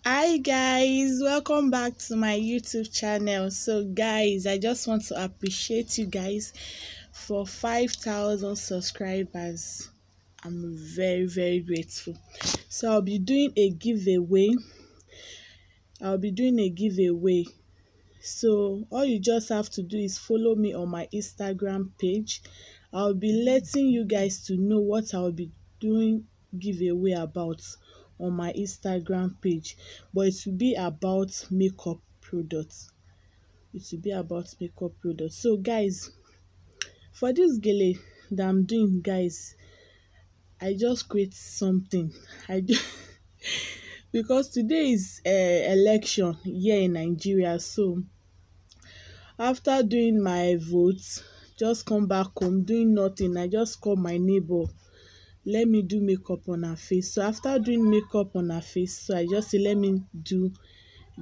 Hi guys, welcome back to my YouTube channel. So guys, I just want to appreciate you guys for 5,000 subscribers. I'm very grateful. So I'll be doing a giveaway. So all you just have to do is follow me on my Instagram page. I'll be letting you guys to know what I'll be doing giveaway about on my Instagram page, but it will be about makeup products. So guys, for this gele that I'm doing, guys, I just create something. I do because today is election here in Nigeria. So after doing my vote, just come back home doing nothing. I just call my neighbor, let me do makeup on her face. So after doing makeup on her face, so I just say let me do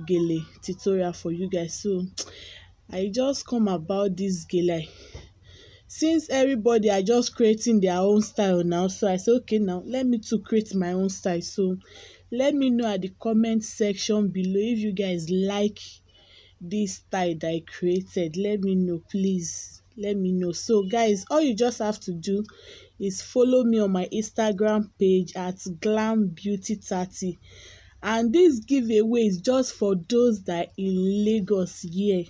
gele tutorial for you guys. So I just come about this gele since everybody are just creating their own style now. So I say okay, now let me to create my own style. So let me know at the comment section below if you guys like this style that I created. Let me know, please, let me know. So guys, all you just have to do is follow me on my Instagram page at glam beauty 30, and this giveaway is just for those that are in Lagos here.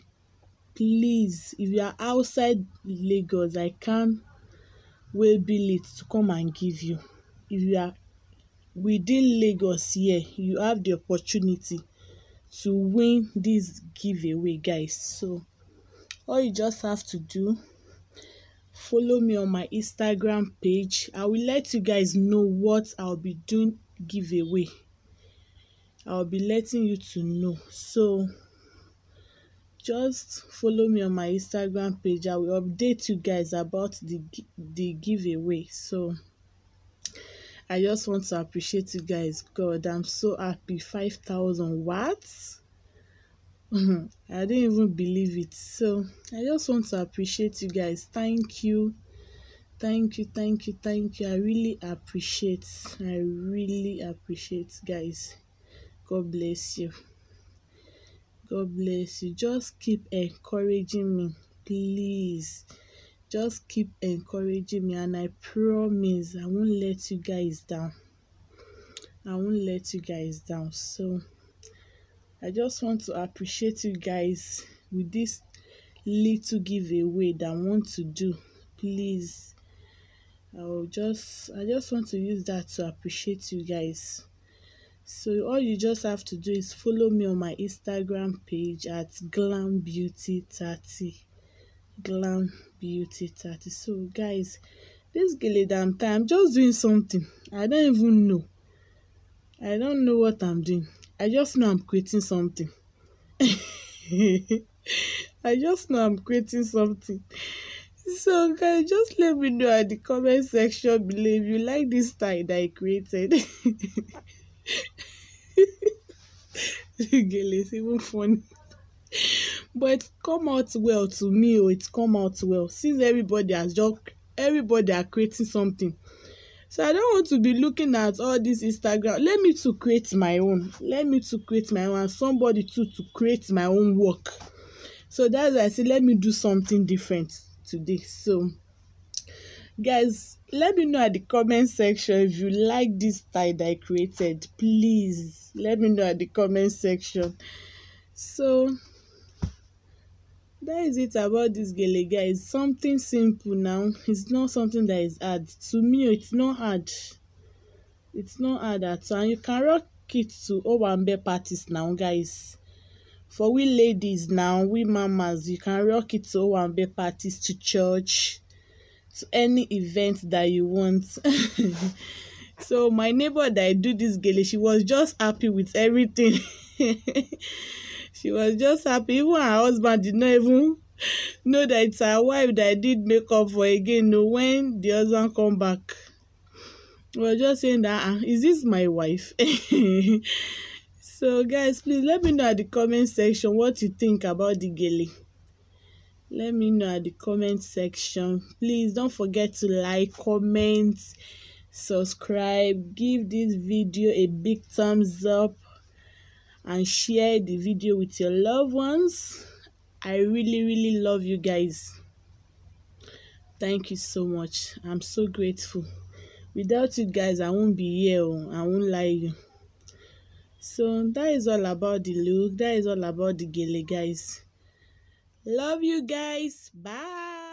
Please, if you are outside Lagos, I can't wait bill it to come and give you. If you are within Lagos here, you have the opportunity to win this giveaway, guys. So all you just have to do, follow me on my Instagram page. I will let you guys know what I'll be doing giveaway. I'll be letting you to know. So just follow me on my Instagram page. I will update you guys about the giveaway. So I just want to appreciate you guys. God, I'm so happy. 5,000 watts. I didn't even believe it. So I just want to appreciate you guys. Thank you. I really appreciate. Guys. God bless you. Just keep encouraging me, please. Just keep encouraging me, and I promise I won't let you guys down. So I just want to appreciate you guys with this little giveaway that I want to do. Please, I just want to use that to appreciate you guys. So all you just have to do is follow me on my Instagram page at glam beauty 30. So guys, this gele damn time, I'm just doing something. I don't even know. I don't know what I'm doing. I just know I'm creating something. I just know I'm creating something. So guys, just let me know at the comment section below if you like this style that I created. Gele is even funny. But it come out well to me. It come out well since everybody are creating something. So I don't want to be looking at all this Instagram. Let me to create my own. And somebody to create my own work. So that's why I say let me do something different today. So guys, let me know at the comment section if you like this style that I created. Please let me know at the comment section. So that is it about this gele, guys. Something simple now. It's not something that is hard. To me, it's not hard. It's not hard at all. And you can rock it to Owambe parties now, guys. For we ladies now, we mamas, you can rock it to Owambe parties, to church, to any event that you want. So my neighbor that I do this gele, she was just happy with everything. She was just happy. Even her husband did not even know that it's her wife that I did makeup for again. No, when the husband come back, we were just saying that, is this my wife? So guys, please let me know at the comment section what you think about the gele. Let me know at the comment section. Please don't forget to like, comment, subscribe, give this video a big thumbs up, and share the video with your loved ones. I really love you guys. Thank you so much. I'm so grateful. Without you guys, I won't be here. I won't lie you. So that is all about the look. That is all about the gele, guys. Love you guys. Bye.